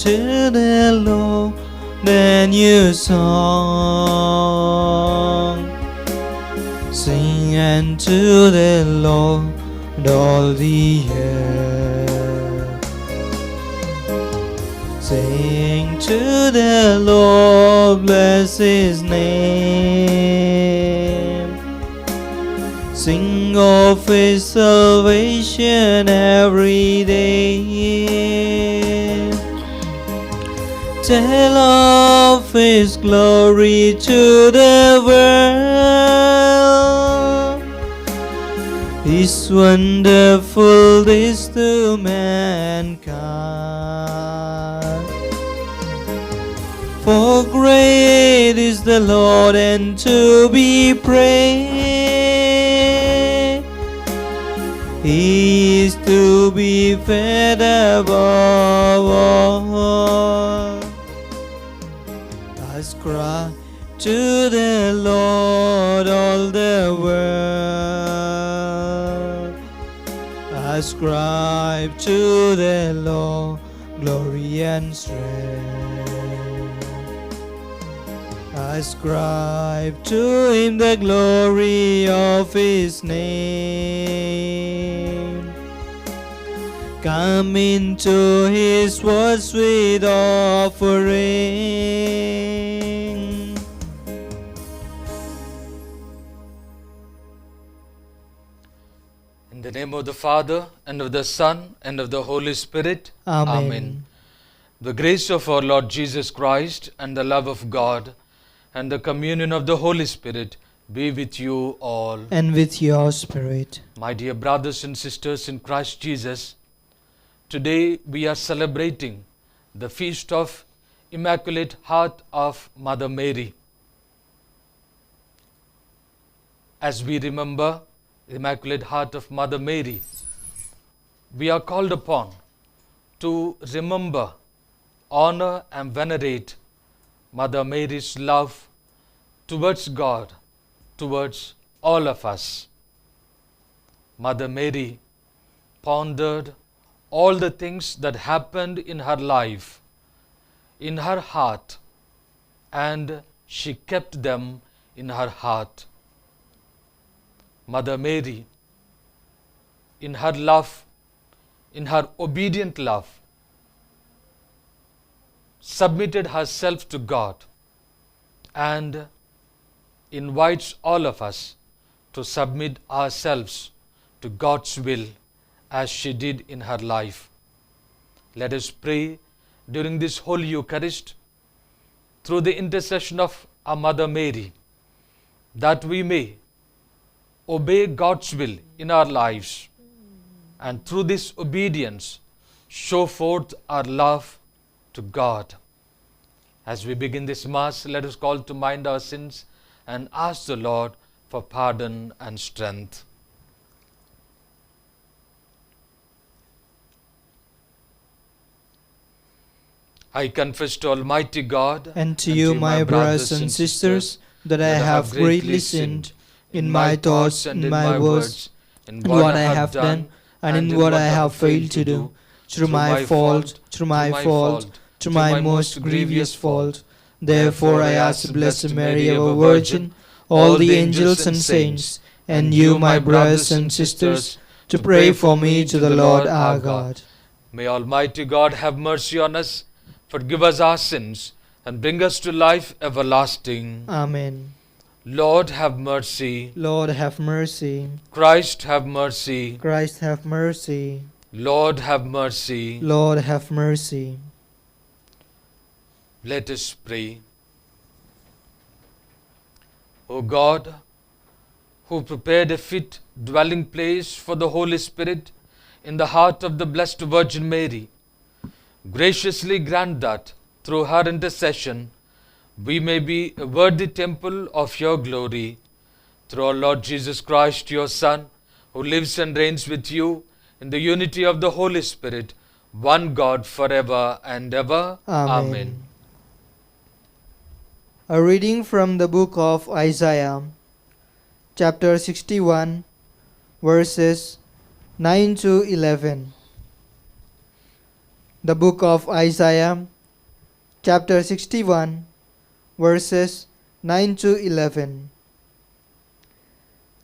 unto the Lord a new song. Sing unto the Lord all the earth. Sing to the Lord, bless His name. Sing of His salvation every day. Tell of His glory to the world. His wonderful deeds to mankind. For great is the Lord and to be praised. He is to be feared above all. Ascribe to the Lord all the world. Ascribe to the Lord glory and strength. Ascribe to Him the glory of His name. Come into His words with offering. In the name of the Father, and of the Son, and of the Holy Spirit. Amen. The grace of our Lord Jesus Christ, and the love of God, and the communion of the Holy Spirit be with you all. And with your spirit. My dear brothers and sisters in Christ Jesus, today we are celebrating the feast of Immaculate Heart of Mother Mary. As we remember the Immaculate Heart of Mother Mary, we are called upon to remember, honor and venerate Mother Mary's love towards God, towards all of us. Mother Mary pondered all the things that happened in her life, in her heart, and she kept them in her heart. Mother Mary, in her love, in her obedient love, submitted herself to God and invites all of us to submit ourselves to God's will as she did in her life. Let us pray during this Holy Eucharist through the intercession of our Mother Mary that we may obey God's will in our lives and through this obedience show forth our love to God. As we begin this Mass, let us call to mind our sins and ask the Lord for pardon and strength. I confess to Almighty God and to you, my brothers and sisters, that I have greatly sinned in my thoughts, in my words, in what I have done, and in what I have failed to do, through my fault, through my most grievous fault. Therefore I ask the Blessed Mary, our Virgin, all the angels and saints, and you, my brothers and sisters, to pray for me to the Lord our God. May Almighty God have mercy on us, forgive us our sins, and bring us to life everlasting. Amen. Lord, have mercy. Lord, have mercy. Christ, have mercy. Christ, have mercy. Lord, have mercy. Lord, have mercy. Let us pray. O God, who prepared a fit dwelling place for the Holy Spirit in the heart of the Blessed Virgin Mary, graciously grant that, through her intercession, we may be a worthy temple of your glory. Through our Lord Jesus Christ, your Son, who lives and reigns with you in the unity of the Holy Spirit, one God forever and ever. Amen. A reading from the book of Isaiah, chapter 61, verses 9 to 11. The book of Isaiah, chapter 61, verses 9 to 11.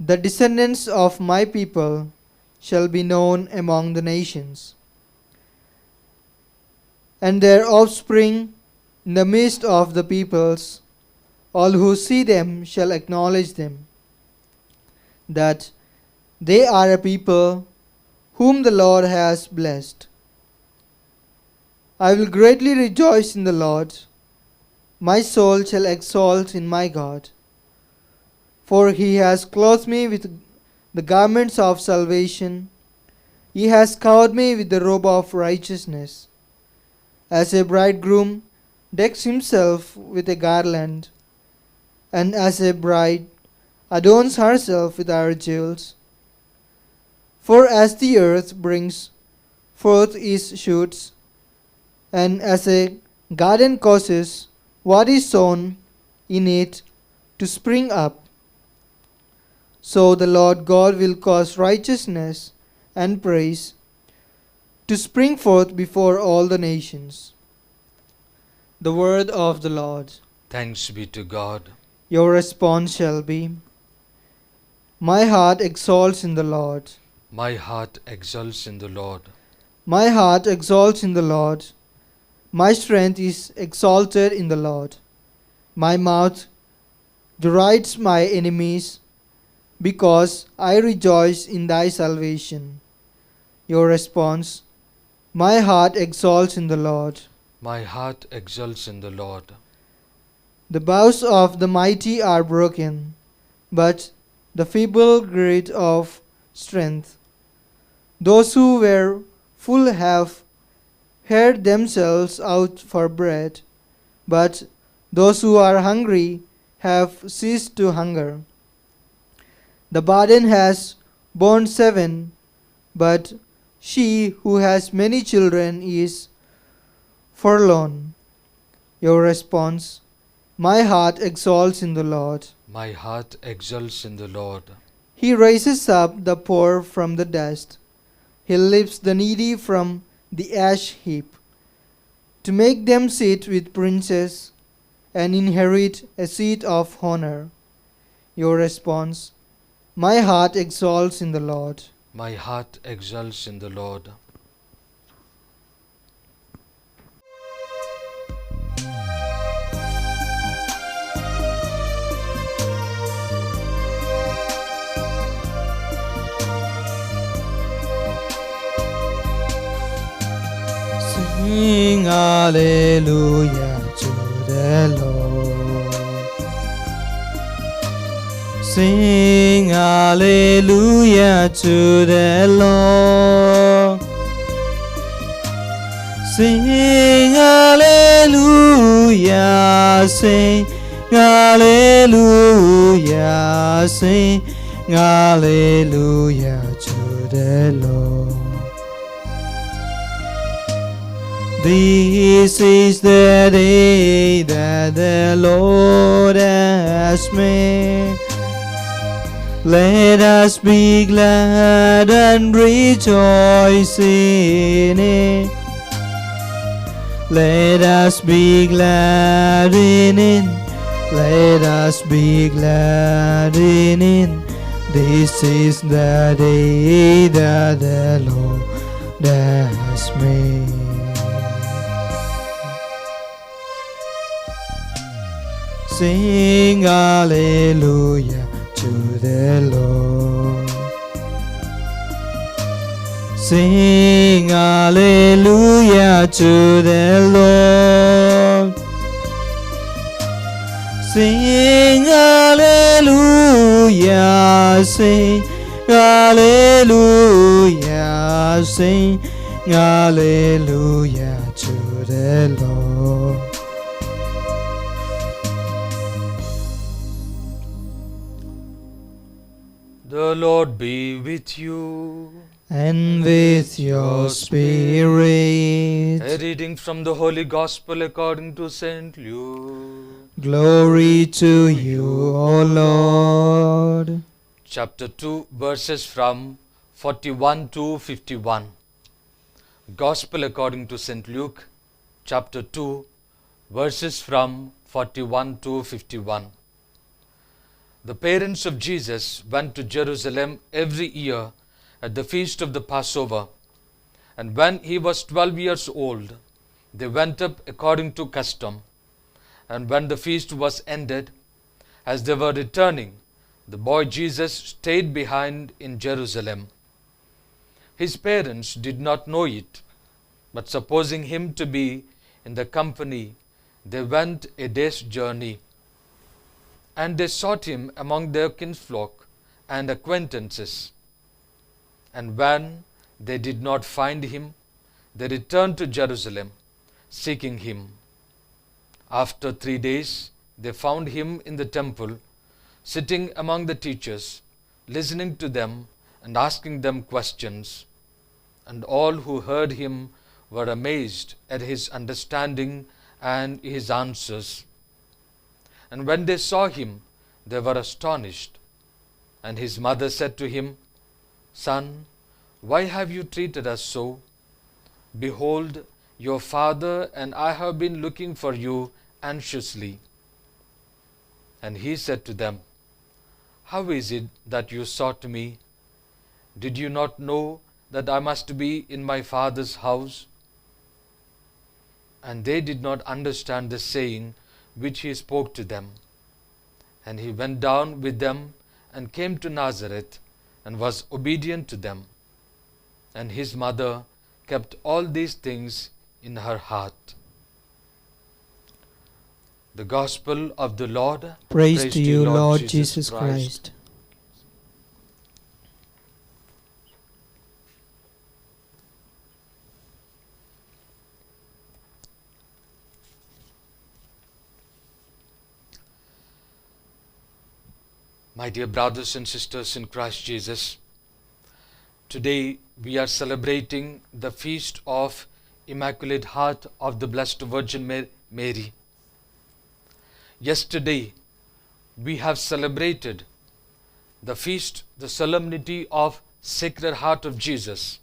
The descendants of my people shall be known among the nations, and their offspring in the midst of the peoples. All who see them shall acknowledge them, that they are a people whom the Lord has blessed. I will greatly rejoice in the Lord. My soul shall exult in my God. For he has clothed me with the garments of salvation. He has covered me with the robe of righteousness. As a bridegroom decks himself with a garland, and as a bride adorns herself with her jewels. For as the earth brings forth its shoots, and as a garden causes what is sown in it to spring up, so the Lord God will cause righteousness and praise to spring forth before all the nations. The word of the Lord. Thanks be to God. Your response shall be, my heart exalts in the Lord. My heart exults in the Lord. My heart exalts in the Lord. My strength is exalted in the Lord. My mouth derides my enemies, because I rejoice in thy salvation. Your response, my heart exalts in the Lord. My heart exults in the Lord. The bows of the mighty are broken, but the feeble gird of strength. Those who were full have hired themselves out for bread, but those who are hungry have ceased to hunger. The barren has borne 7, but she who has many children is forlorn. Your response, my heart exalts in the Lord. My heart exults in the Lord. He raises up the poor from the dust. He lifts the needy from the ash heap, to make them sit with princes and inherit a seat of honor. Your response, my heart exalts in the Lord. My heart exults in the Lord. Sing hallelujah to the Lord. Sing hallelujah to the Lord. Sing hallelujah, sing hallelujah, sing hallelujah to the Lord. This is the day that the Lord has made. Let us be glad and rejoice in it. Let us be glad in it. Let us be glad in it. This is the day that the Lord has made. Sing hallelujah to the Lord. Sing hallelujah to the Lord. Sing hallelujah, sing hallelujah, sing hallelujah to the Lord. The Lord be with you. And with your spirit. A reading from the Holy Gospel according to St. Luke. Glory to you, O Lord. Chapter 2, verses from 41 to 51. Gospel according to St. Luke, chapter 2, verses from 41 to 51. The parents of Jesus went to Jerusalem every year at the feast of the Passover, and when he was 12 years old, they went up according to custom. And when the feast was ended, as they were returning, the boy Jesus stayed behind in Jerusalem. His parents did not know it, but supposing him to be in the company, they went a day's journey. And they sought him among their kinsfolk and acquaintances. And when they did not find him, they returned to Jerusalem, seeking him. After 3 days, they found him in the temple, sitting among the teachers, listening to them and asking them questions. And all who heard him were amazed at his understanding and his answers. And when they saw him, they were astonished. And his mother said to him, "Son, why have you treated us so? Behold, your father and I have been looking for you anxiously." And he said to them, "How is it that you sought me? Did you not know that I must be in my father's house?" And they did not understand the saying which he spoke to them. And he went down with them and came to Nazareth and was obedient to them. And his mother kept all these things in her heart. The Gospel of the Lord. Praise to you, Lord Jesus Christ. My dear brothers and sisters in Christ Jesus, today we are celebrating the feast of Immaculate Heart of the Blessed Virgin Mary. Yesterday we have celebrated the feast, the solemnity of Sacred Heart of Jesus.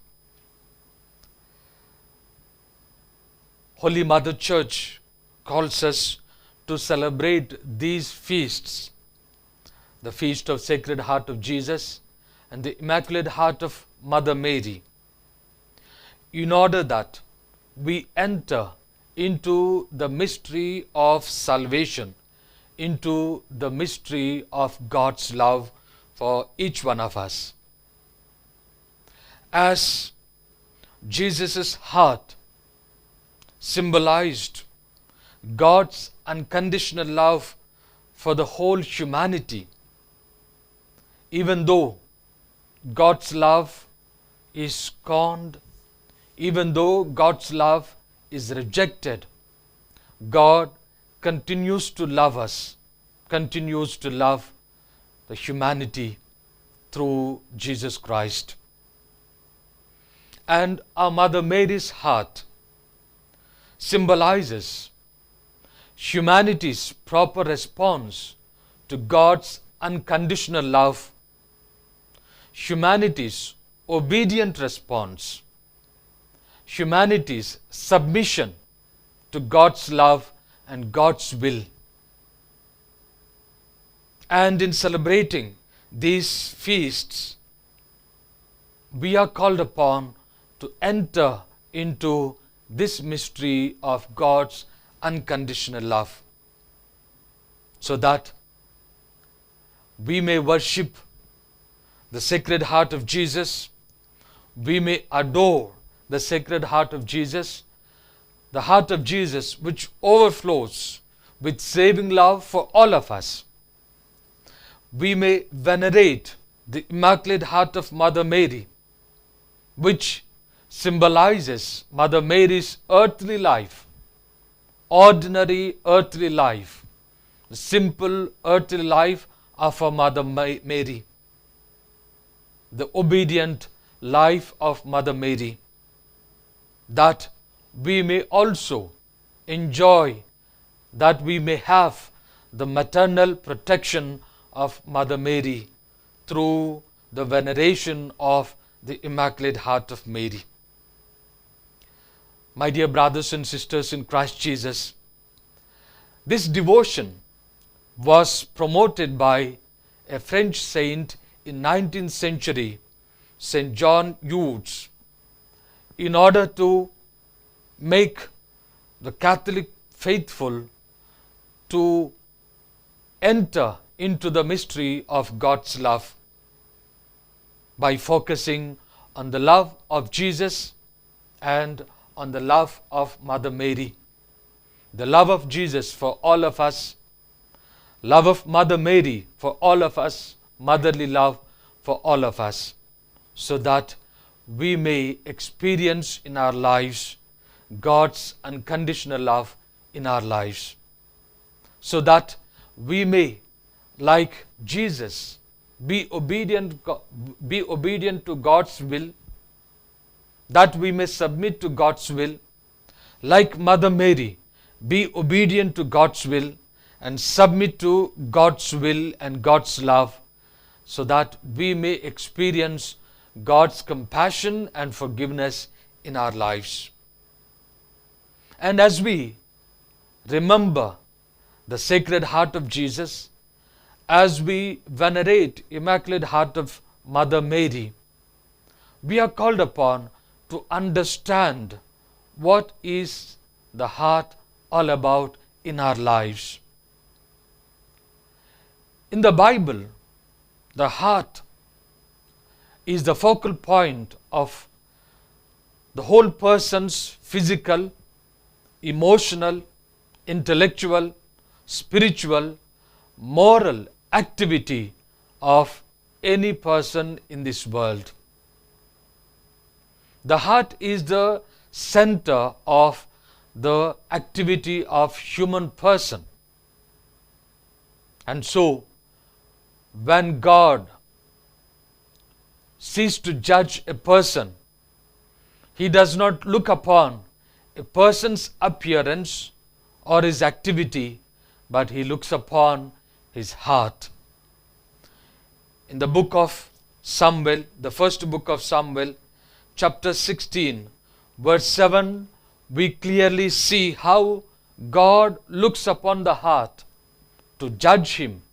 Holy Mother Church calls us to celebrate these feasts, the feast of Sacred Heart of Jesus and the Immaculate Heart of Mother Mary, in order that we enter into the mystery of salvation, into the mystery of God's love for each one of us. As Jesus' heart symbolized God's unconditional love for the whole humanity, even though God's love is scorned, even though God's love is rejected, God continues to love us, continues to love the humanity through Jesus Christ. And our Mother Mary's heart symbolizes humanity's proper response to God's unconditional love, humanity's obedient response, humanity's submission to God's love and God's will. And in celebrating these feasts, we are called upon to enter into this mystery of God's unconditional love, so that we may worship the Sacred Heart of Jesus, we may adore the Sacred Heart of Jesus, the Heart of Jesus which overflows with saving love for all of us. We may venerate the Immaculate Heart of Mother Mary, which symbolizes Mother Mary's earthly life, ordinary earthly life, the simple earthly life of our Mother Mary, the obedient life of Mother Mary, that we may also enjoy, that we may have the maternal protection of Mother Mary through the veneration of the Immaculate Heart of Mary. My dear brothers and sisters in Christ Jesus, this devotion was promoted by a French saint in 19th century, Saint John Eudes, in order to make the Catholic faithful to enter into the mystery of God's love by focusing on the love of Jesus and on the love of Mother Mary. The love of Jesus for all of us, love of Mother Mary for all of us, motherly love for all of us, so that we may experience in our lives God's unconditional love in our lives, so that we may, like Jesus, be obedient to God's will, that we may submit to God's will, like Mother Mary, be obedient to God's will and submit to God's will and God's love, so that we may experience God's compassion and forgiveness in our lives. And as we remember the Sacred Heart of Jesus, as we venerate Immaculate Heart of Mother Mary, we are called upon to understand what is the heart all about in our lives. In the Bible, the heart is the focal point of the whole person's physical, emotional, intellectual, spiritual, moral activity of any person in this world. The heart is the center of the activity of human person. And so, when God seeks to judge a person, He does not look upon a person's appearance or his activity, but He looks upon his heart. In the book of Samuel, the first book of Samuel, chapter 16, verse 7, we clearly see how God looks upon the heart to judge him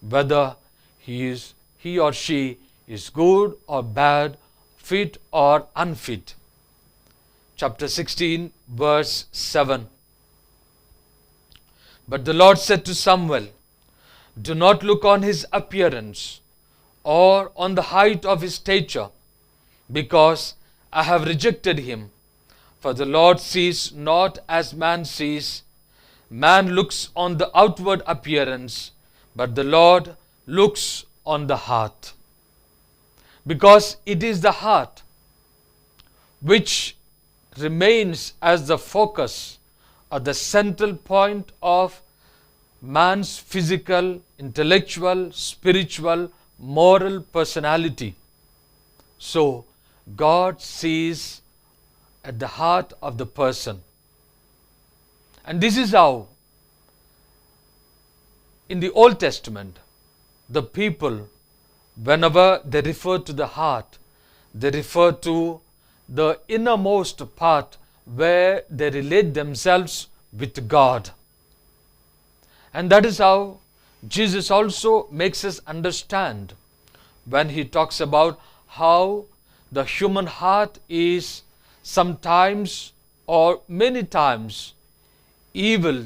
whether he or she is good or bad, fit or unfit. Chapter 16, verse 7. But the Lord said to Samuel, do not look on his appearance or on the height of his stature, because I have rejected him. For the Lord sees not as man sees. Man looks on the outward appearance, but the Lord looks on the heart. Because it is the heart which remains as the focus or the central point of man's physical, intellectual, spiritual, moral personality. So, God sees at the heart of the person. And this is how, in the Old Testament, the people, whenever they refer to the heart, they refer to the innermost part where they relate themselves with God. And that is how Jesus also makes us understand when He talks about how the human heart is sometimes or many times evil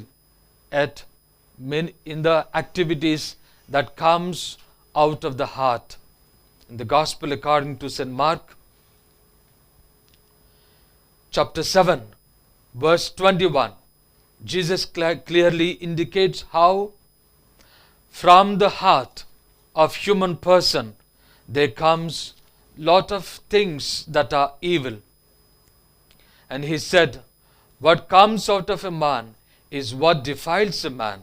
in the activities that comes out of the heart. In the Gospel according to St. Mark, chapter 7, verse 21, Jesus clearly indicates how from the heart of human person there comes lot of things that are evil. And He said, what comes out of a man is what defiles a man.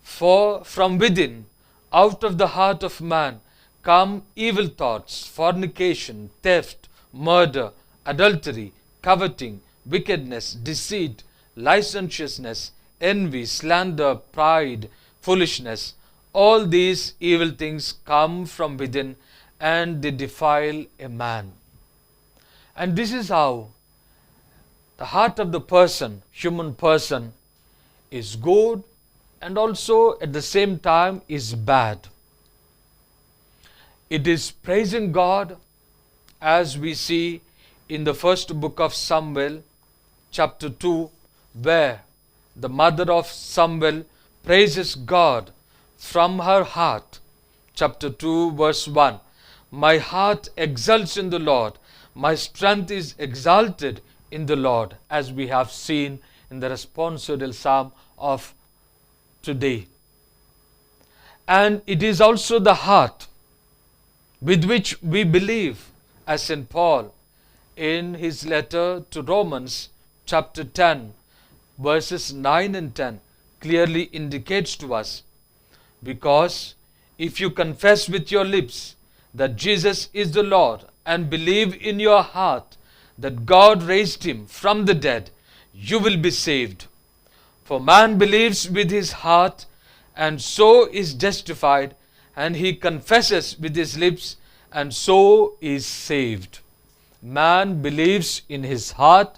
For from within, out of the heart of man, come evil thoughts, fornication, theft, murder, adultery, coveting, wickedness, deceit, licentiousness, envy, slander, pride, foolishness. All these evil things come from within and they defile a man. And this is how The heart of the person, human person, is good and also at the same time is bad. It is praising God, as we see in the first book of Samuel, chapter 2, where the mother of Samuel praises God from her heart. Chapter 2, verse 1. My heart exults in the Lord, my strength is exalted in the Lord, as we have seen in the responsorial psalm of today. And it is also the heart with which we believe, as St. Paul in his letter to Romans chapter 10 verses 9 and 10 clearly indicates to us. Because if you confess with your lips that Jesus is the Lord and believe in your heart that God raised him from the dead, you will be saved. For man believes with his heart and so is justified, and he confesses with his lips and so is saved. Man believes in his heart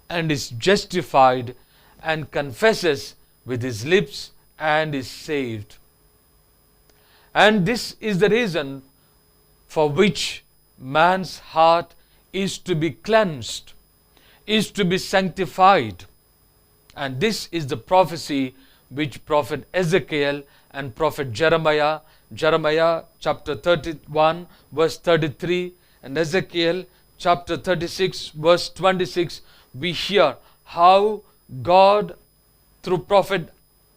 and is justified, and confesses with his lips and is saved. And this is the reason for which man's heart is to be cleansed, is to be sanctified. And this is the prophecy which Prophet Ezekiel and Prophet Jeremiah chapter 31 verse 33 and Ezekiel chapter 36 verse 26, we hear how God through Prophet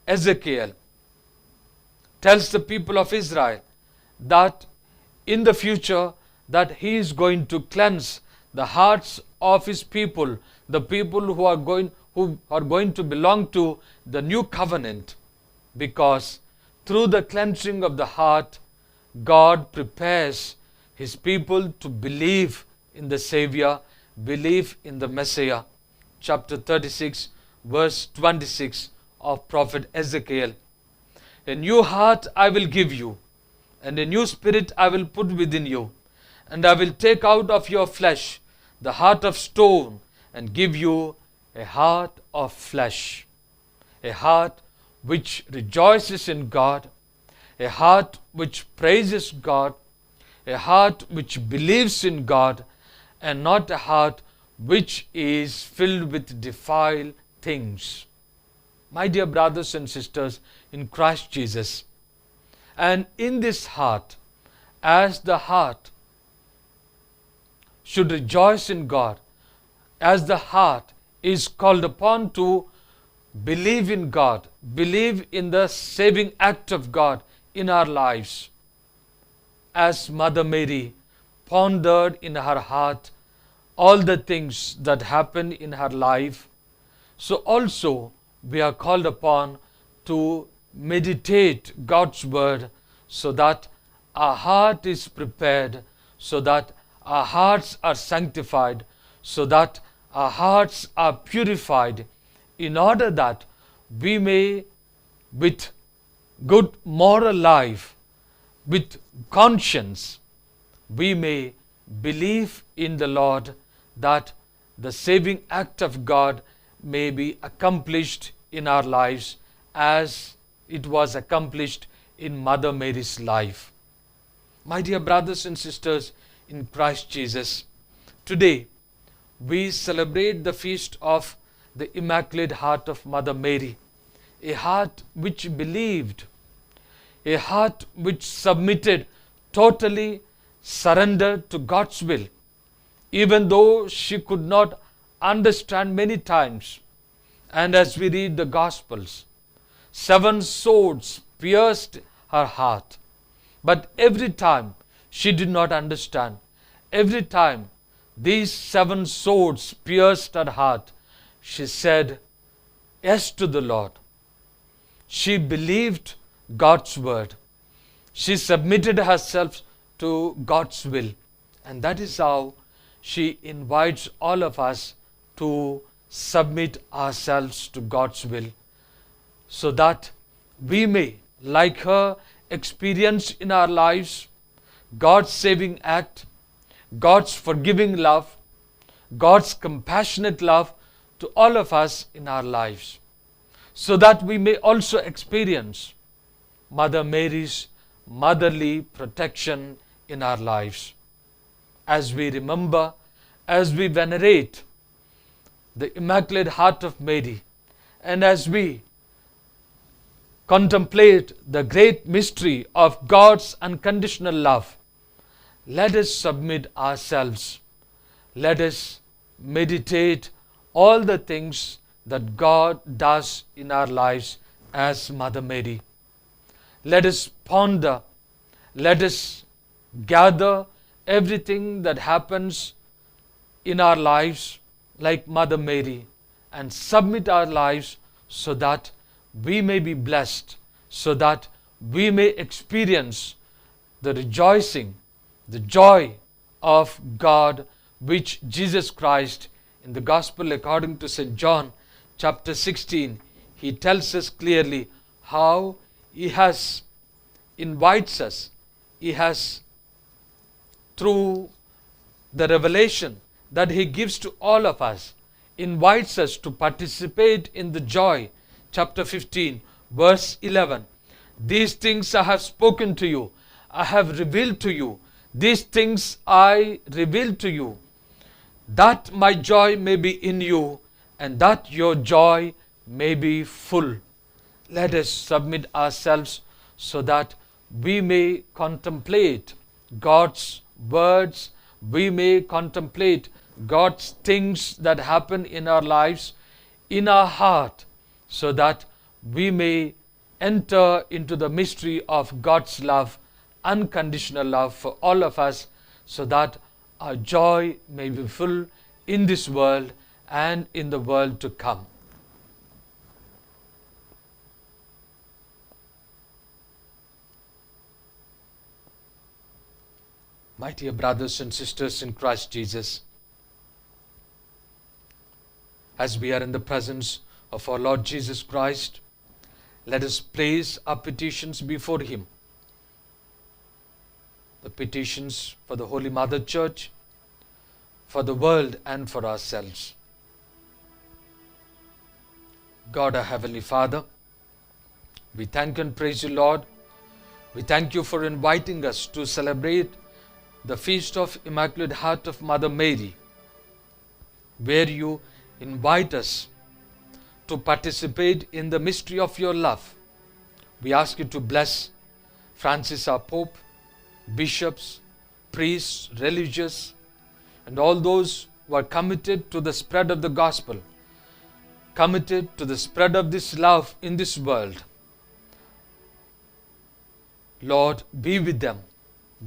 Ezekiel tells the people of Israel that in the future that he is going to cleanse the hearts of his people, the people who are going to belong to the new covenant, because through the cleansing of the heart, God prepares his people to believe in the Savior, believe in the Messiah. Chapter 36 verse 26 of Prophet Ezekiel. A new heart I will give you, and a new spirit I will put within you, and I will take out of your flesh the heart of stone and give you a heart of flesh, a heart which rejoices in God, a heart which praises God, a heart which believes in God, and not a heart which is filled with defiled things. My dear brothers and sisters in Christ Jesus, and in this heart, as the heart should rejoice in God, as the heart is called upon to believe in God, believe in the saving act of God in our lives, as Mother Mary pondered in her heart all the things that happened in her life, so also we are called upon to meditate God's word, so that our heart is prepared, so that our hearts are sanctified, so that our hearts are purified, in order that we may, with good moral life, with conscience, we may believe in the Lord, that the saving act of God may be accomplished in our lives as it was accomplished in Mother Mary's life. My dear brothers and sisters in Christ Jesus, today we celebrate the feast of the Immaculate Heart of Mother Mary, a heart which believed, a heart which submitted, totally surrendered to God's will, even though she could not understand many times. And as we read the Gospels, 7 swords pierced her heart. But every time she did not understand. Every time these 7 swords pierced her heart, she said yes to the Lord. She believed God's word. She submitted herself to God's will. And that is how she invites all of us to submit ourselves to God's will, so that we may, like her, experience in our lives God's saving act, God's forgiving love, God's compassionate love to all of us in our lives, so that we may also experience Mother Mary's motherly protection in our lives. As we remember, as we venerate the Immaculate Heart of Mary, and as we contemplate the great mystery of God's unconditional love, let us submit ourselves. Let us meditate all the things that God does in our lives as Mother Mary. Let us ponder, let us gather everything that happens in our lives like Mother Mary and submit our lives so that we may be blessed, so that we may experience the rejoicing, the joy of God, which Jesus Christ in the Gospel according to St. John chapter 16, he tells us clearly how he has invites us, he has, through the revelation that he gives to all of us, invites us to participate in the joy. Chapter 15, verse 11. These things I have spoken to you, I have revealed to you. These things I reveal to you, that my joy may be in you, and that your joy may be full. Let us submit ourselves so that we may contemplate God's words, we may contemplate God's things that happen in our lives, in our heart, so that we may enter into the mystery of God's love, unconditional love for all of us, so that our joy may be full in this world and in the world to come. My dear brothers and sisters in Christ Jesus, as we are in the presence of our Lord Jesus Christ, let us place our petitions before Him. The petitions for the Holy Mother Church, for the world and for ourselves. God, our Heavenly Father, we thank and praise you, Lord. We thank you for inviting us to celebrate the Feast of Immaculate Heart of Mother Mary, where you invite us to participate in the mystery of your love. We ask you to bless Francis our Pope, bishops, priests, religious, and all those who are committed to the spread of the gospel, committed to the spread of this love in this world. Lord, be with them,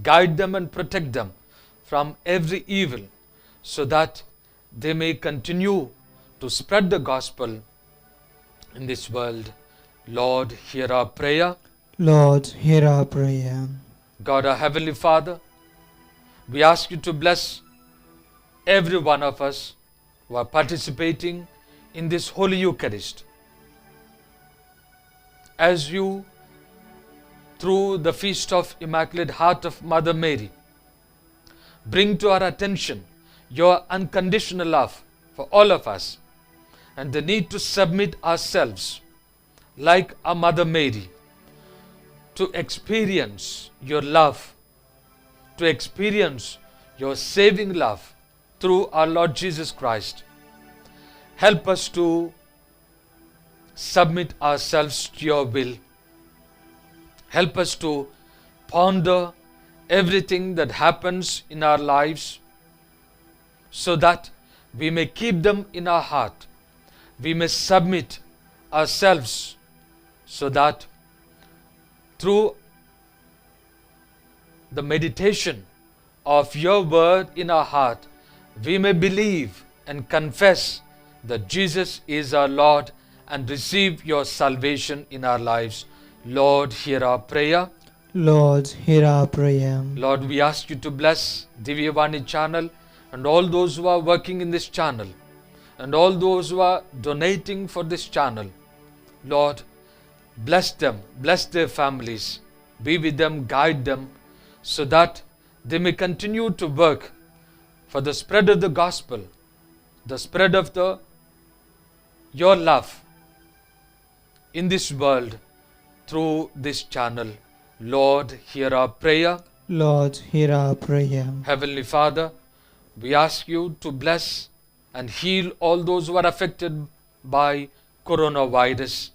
guide them and protect them from every evil, so that they may continue to spread the gospel in this world. Lord, hear our prayer. Lord, hear our prayer. God, our Heavenly Father, we ask you to bless every one of us who are participating in this Holy Eucharist. As you, through the Feast of Immaculate Heart of Mother Mary, bring to our attention your unconditional love for all of us and the need to submit ourselves like our Mother Mary to experience your love, to experience your saving love through our Lord Jesus Christ. Help us to submit ourselves to your will. Help us to ponder everything that happens in our lives, so that we may keep them in our heart. We may submit ourselves so that through the meditation of your word in our heart, we may believe and confess that Jesus is our Lord and receive your salvation in our lives. Lord, hear our prayer. Lord, hear our prayer. Lord, we ask you to bless Divyavani channel and all those who are working in this channel and all those who are donating for this channel. Lord, bless them, bless their families, be with them, guide them, so that they may continue to work for the spread of the gospel, the spread of the your love in this world through this channel. Lord, hear our prayer. Lord, hear our prayer. Heavenly Father, we ask you to bless and heal all those who are affected by coronavirus.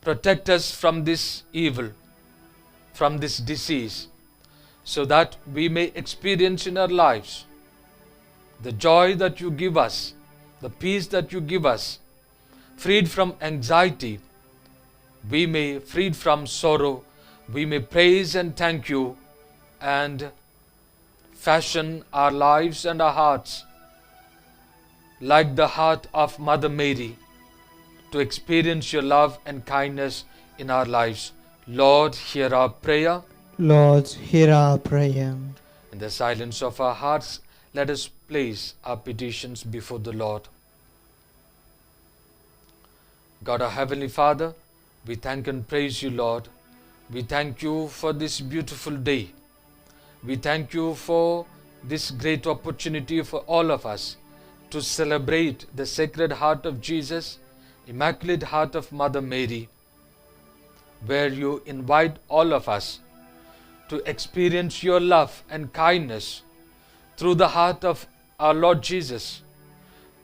Protect us from this evil, from this disease, so that we may experience in our lives the joy that you give us, the peace that you give us, freed from anxiety. We may, freed from sorrow, we may praise and thank you and fashion our lives and our hearts like the heart of Mother Mary to experience your love and kindness in our lives. Lord, hear our prayer. Lord, hear our prayer. In the silence of our hearts, let us place our petitions before the Lord. God, our Heavenly Father, we thank and praise you, Lord. We thank you for this beautiful day. We thank you for this great opportunity for all of us to celebrate the Sacred Heart of Jesus, Immaculate Heart of Mother Mary, where you invite all of us to experience your love and kindness through the heart of our Lord Jesus,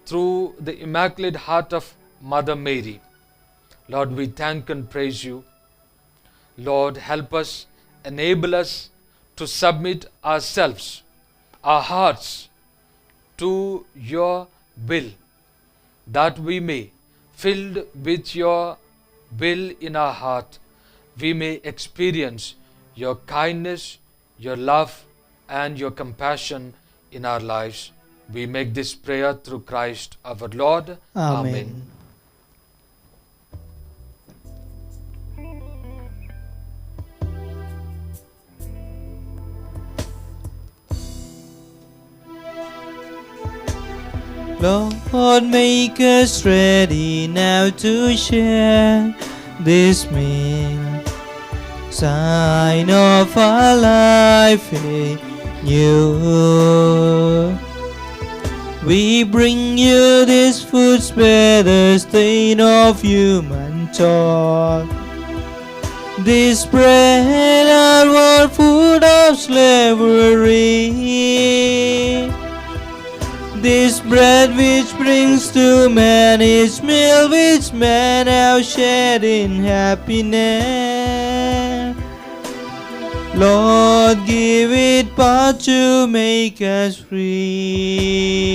through the Immaculate Heart of Mother Mary. Lord, we thank and praise you. Lord, help us, enable us to submit ourselves, our hearts, to your will, that we may, filled with your will in our heart, we may experience your kindness, your love, and your compassion in our lives. We make this prayer through Christ our Lord. Amen. Lord, make us ready now to share this meal, sign of our life in you. We bring you this food, spare the stain of human toil. This bread, our food of slavery. This bread which brings to man its meal, which men have shared in happiness. Lord, give it power to make us free.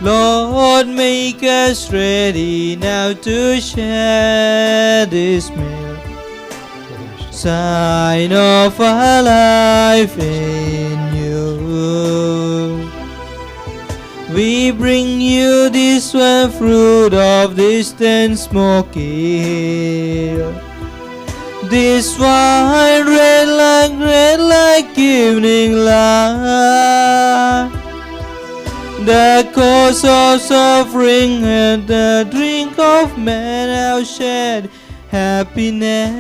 Lord, make us ready now to share this meal, sign of our life in you. We bring you this one fruit of distant smoky hill. This wine red like evening light, the cause of suffering and the drink of men have shed happiness.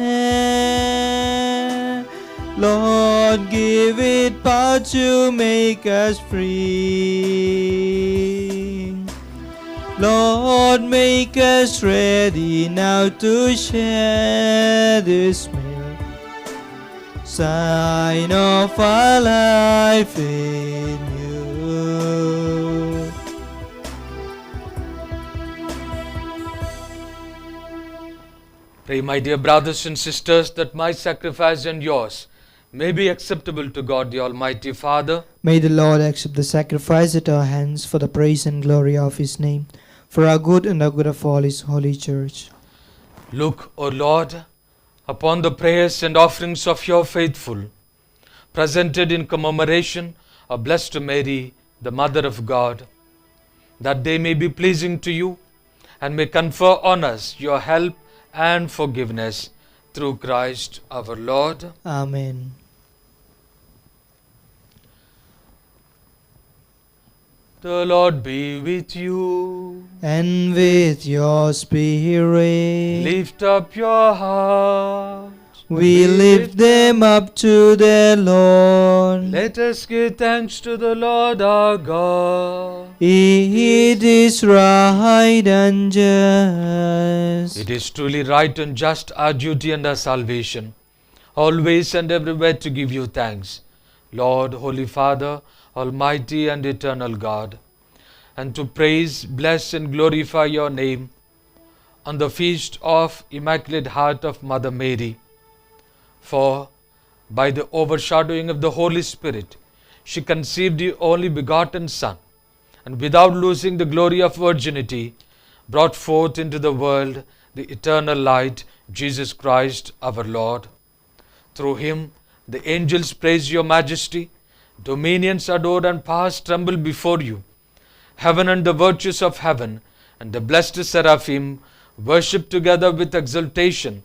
Lord, give it power to make us free. Lord, make us ready now to share this meal, sign of our life in you. Pray, my dear brothers and sisters, that my sacrifice and yours may be acceptable to God the Almighty Father. May the Lord accept the sacrifice at our hands for the praise and glory of His name, for our good and the good of all His holy church. Look, O Lord, upon the prayers and offerings of your faithful, presented in commemoration of Blessed Mary, the Mother of God, that they may be pleasing to you and may confer on us your help and forgiveness through Christ our Lord. Amen. The Lord be with you. And with your spirit. Lift up your heart. We lift them up to the Lord. Let us give thanks to the Lord our God. It is right and just. It is truly right and just, our duty and our salvation, always and everywhere to give you thanks, Lord, Holy Father, Almighty and eternal God, and to praise, bless and glorify your name on the feast of Immaculate Heart of Mother Mary. For by the overshadowing of the Holy Spirit, she conceived the only begotten Son, and without losing the glory of virginity, brought forth into the world the eternal light, Jesus Christ our Lord. Through him the angels praise your majesty, dominions adore and powers tremble before you. Heaven and the virtues of heaven and the blessed seraphim worship together with exultation.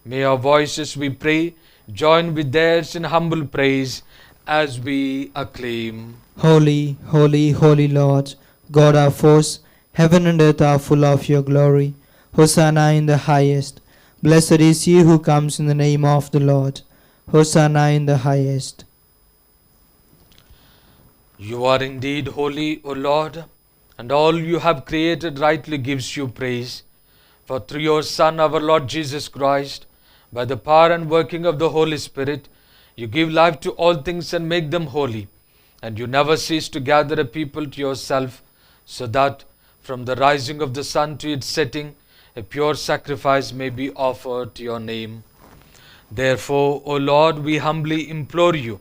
May our voices, we pray, join with theirs in humble praise as we acclaim. Holy, holy, holy Lord, God of hosts, heaven and earth are full of your glory. Hosanna in the highest. Blessed is he who comes in the name of the Lord. Hosanna in the highest. You are indeed holy, O Lord, and all you have created rightly gives you praise. For through your Son, our Lord Jesus Christ, by the power and working of the Holy Spirit, you give life to all things and make them holy. And you never cease to gather a people to yourself, so that from the rising of the sun to its setting, a pure sacrifice may be offered to your name. Therefore, O Lord, we humbly implore you,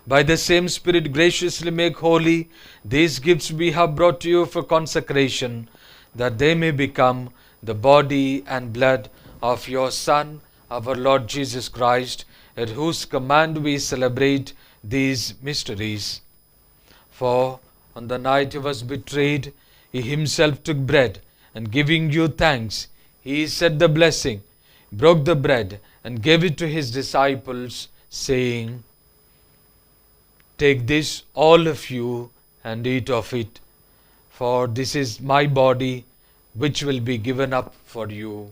by the same Spirit graciously make holy these gifts we have brought to you for consecration, that they may become the body and blood of your Son, our Lord Jesus Christ, at whose command we celebrate these mysteries. For on the night he was betrayed, he himself took bread, and giving you thanks, he said the blessing, broke the bread, and gave it to his disciples, saying, Take this, all of you, and eat of it, for this is my body, which will be given up for you.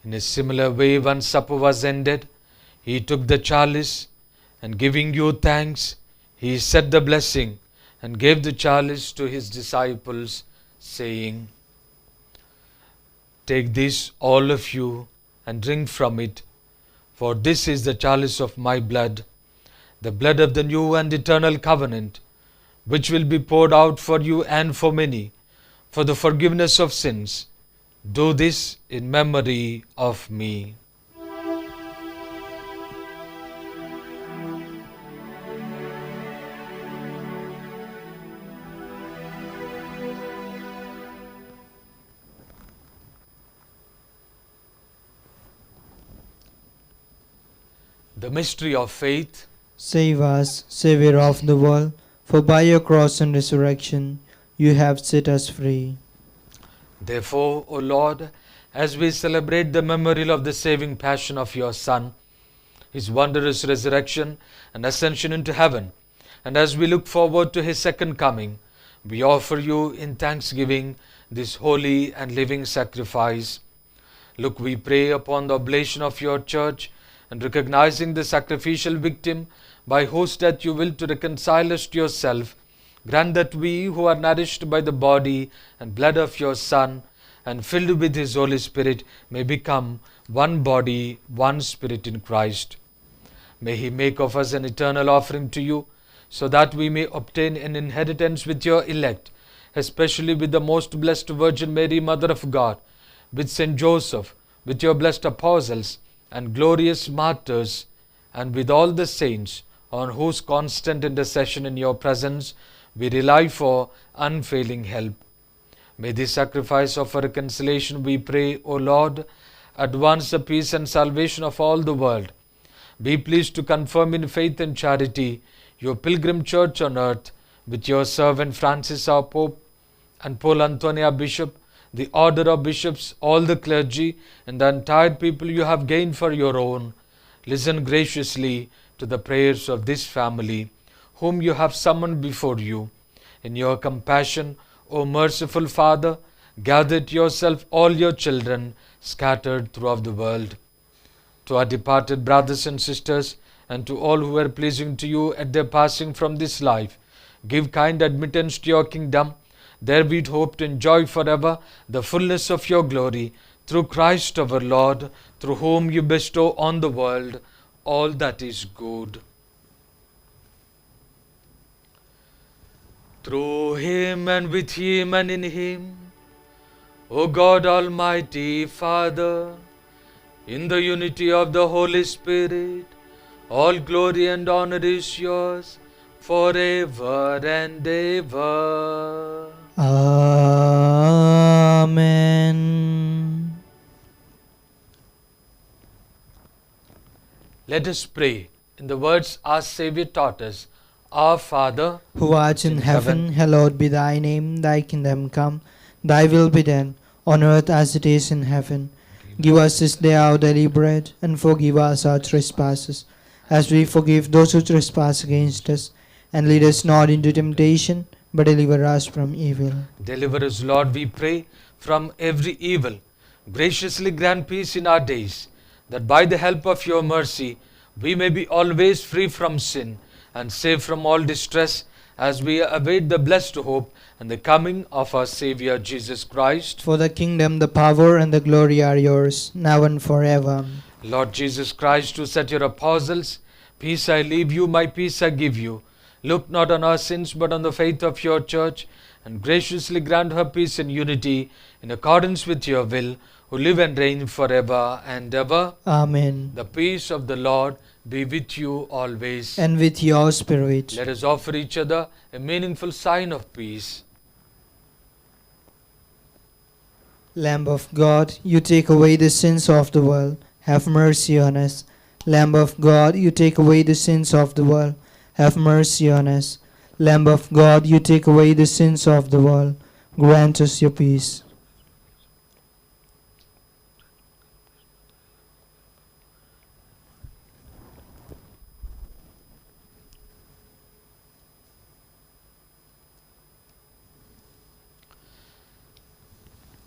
In a similar way, when supper was ended, he took the chalice, and giving you thanks, he said the blessing, and gave the chalice to his disciples, saying, Take this, all of you, and drink from it, for this is the chalice of my blood, the blood of the new and eternal covenant, which will be poured out for you and for many, for the forgiveness of sins. Do this in memory of me. The mystery of faith. Save us, Saviour of the world, for by your cross and resurrection you have set us free. Therefore, O Lord, as we celebrate the memorial of the saving passion of your Son, his wondrous resurrection and ascension into heaven, and as we look forward to his second coming, we offer you in thanksgiving this holy and living sacrifice. Look, we pray, upon the oblation of your church, and recognizing the sacrificial victim by whose death you will to reconcile us to yourself, grant that we who are nourished by the body and blood of your Son and filled with his Holy Spirit may become one body, one spirit in Christ. May he make of us an eternal offering to you, so that we may obtain an inheritance with your elect, especially with the most blessed Virgin Mary, Mother of God, with Saint Joseph, with your blessed apostles and glorious martyrs, and with all the saints, on whose constant intercession in your presence we rely for unfailing help. May this sacrifice of reconciliation, we pray, O Lord, advance the peace and salvation of all the world. Be pleased to confirm in faith and charity your pilgrim church on earth, with your servant Francis our Pope, and Paul Antonia Bishop, the order of bishops, all the clergy, and the entire people you have gained for your own. listen graciously to the prayers of this family, whom you have summoned before you. In your compassion, O merciful Father, gather to yourself all your children scattered throughout the world. To our departed brothers and sisters, and to all who were pleasing to you at their passing from this life, give kind admittance to your kingdom. There we hope to enjoy forever the fullness of your glory, through Christ our Lord, through whom you bestow on the world all that is good. Through him and with him and in him, O God Almighty Father, in the unity of the Holy Spirit, all glory and honor is yours forever and ever. Amen. Let us pray in the words our Saviour taught us. Our Father, who art in heaven, hallowed be thy name. Thy kingdom come, thy will be done, on earth as it is in heaven. Give us this day our daily bread, and forgive us our trespasses, as we forgive those who trespass against us. And lead us not into temptation, but deliver us from evil. Deliver us, Lord, we pray, from every evil. Graciously grant peace in our days, that by the help of your mercy we may be always free from sin and safe from all distress, as we await the blessed hope and the coming of our Saviour Jesus Christ. For the kingdom, the power, and the glory are yours, now and forever. Lord Jesus Christ, who said to your apostles, peace I leave you, my peace I give you, look not on our sins, but on the faith of your church, and graciously grant her peace and unity, in accordance with your will, who live and reign forever and ever. Amen. The peace of the Lord be with you always. And with your spirit. Let us offer each other a meaningful sign of peace. Lamb of God, you take away the sins of the world, have mercy on us. Lamb of God, you take away the sins of the world, have mercy on us. Lamb of God, you take away the sins of the world, grant us your peace.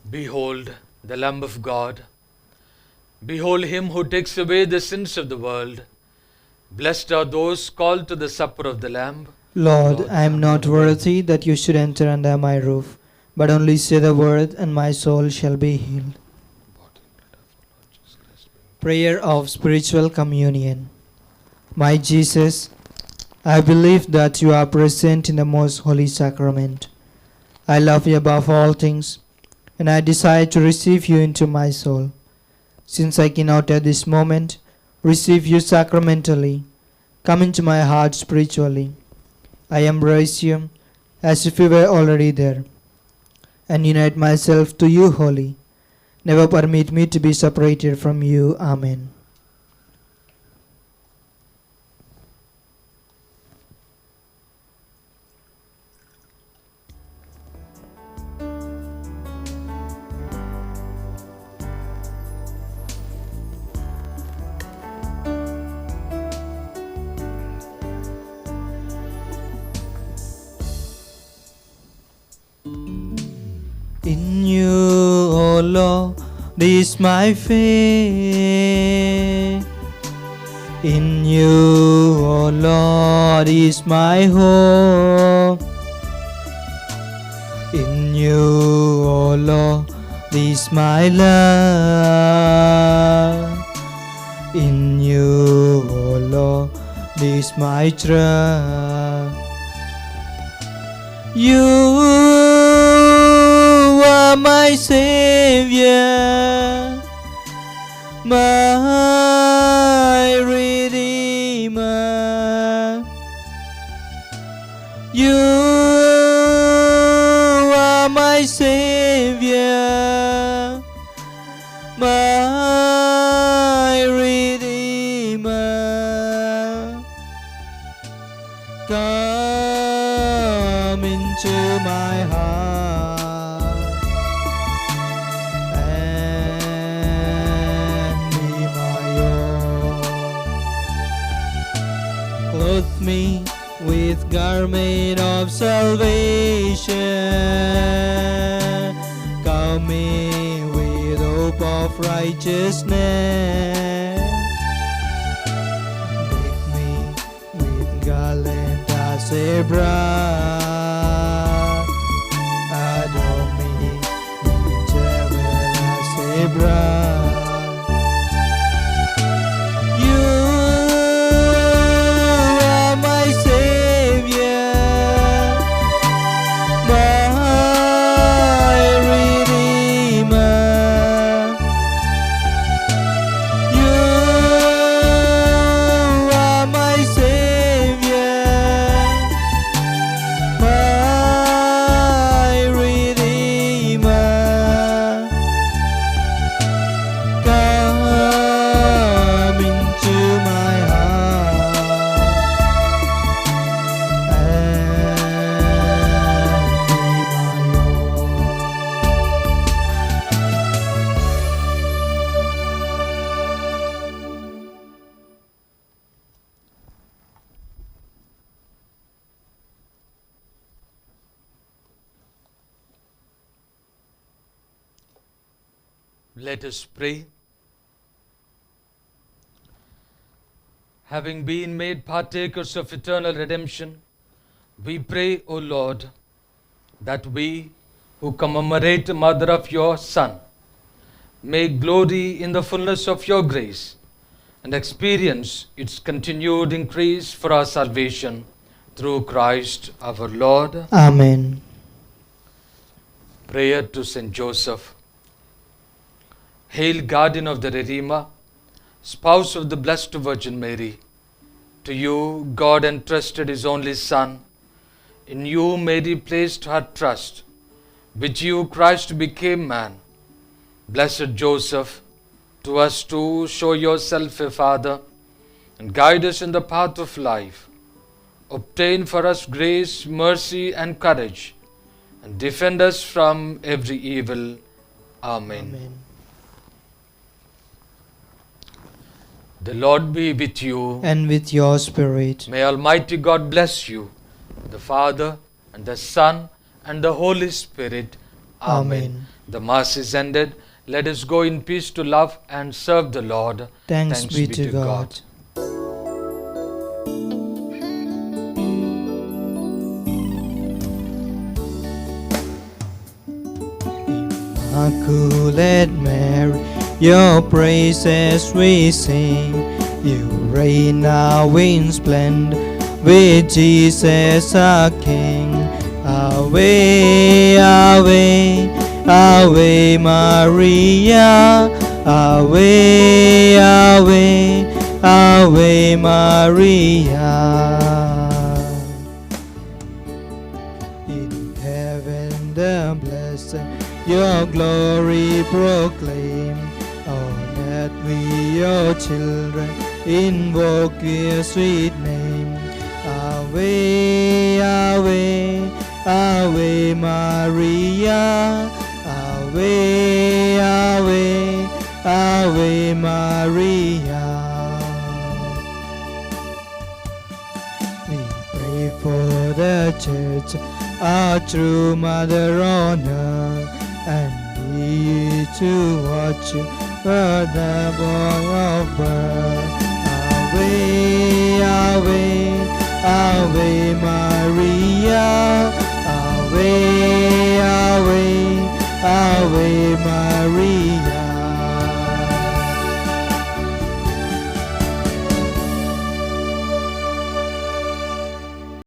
Behold the Lamb of God. Behold him who takes away the sins of the world. Blessed are those called to the supper of the Lamb. Lord, I am not worthy that you should enter under my roof, but only say the word, and my soul shall be healed. Prayer of Spiritual Communion. My Jesus, I believe that you are present in the most holy sacrament. I love you above all things, and I desire to receive you into my soul. Since I cannot at this moment receive you sacramentally, come into my heart spiritually. I embrace you as if you were already there, and unite myself to you wholly. Never permit me to be separated from you. Amen. In you, O Lord, is my faith. In you, O Lord, is my hope. In you, O Lord, is my love. In you, O Lord, is my trust. You are my Savior, my Redeemer. You are my Savior, my Redeemer. Come into my heart and be my own. garment of salvation. Cover me with hope of righteousness. Make me with garland as a bride. Adorn me with jewel as a bride. You are my Savior, my Redeemer. You are my Savior, my Redeemer. Come into my heart and be my own. Let us pray. Having been made partakers of eternal redemption, we pray, O Lord, that we who commemorate the mother of your Son may glory in the fullness of your grace and experience its continued increase for our salvation through Christ our Lord. Amen. Prayer to Saint Joseph. Hail, guardian of the Redeemer, spouse of the Blessed Virgin Mary. To you God entrusted His only Son. In you Mary placed her trust. With you Christ became man. Blessed Joseph, to us too show yourself a father and guide us in the path of life. Obtain for us grace, mercy, and courage, and defend us from every evil. Amen. Amen. The Lord be with you. And with your spirit. May Almighty God bless you, the Father, and the Son, and the Holy Spirit. Amen. Amen. The Mass is ended. Let us go in peace to love and serve the Lord. Thanks be to God. Immaculate Mary, your praises we sing. You reign now in splendor with Jesus our King. Ave, Ave, Ave Maria. Ave, Ave, Ave Maria. In heaven the blessed your glory proclaim. On earth we your children invoke your sweet name. Ave, Ave, Ave Maria. Ave, Ave, Ave Maria. We pray for the Church, our true Mother on earth, and be to watch for the boy of birth. Ave,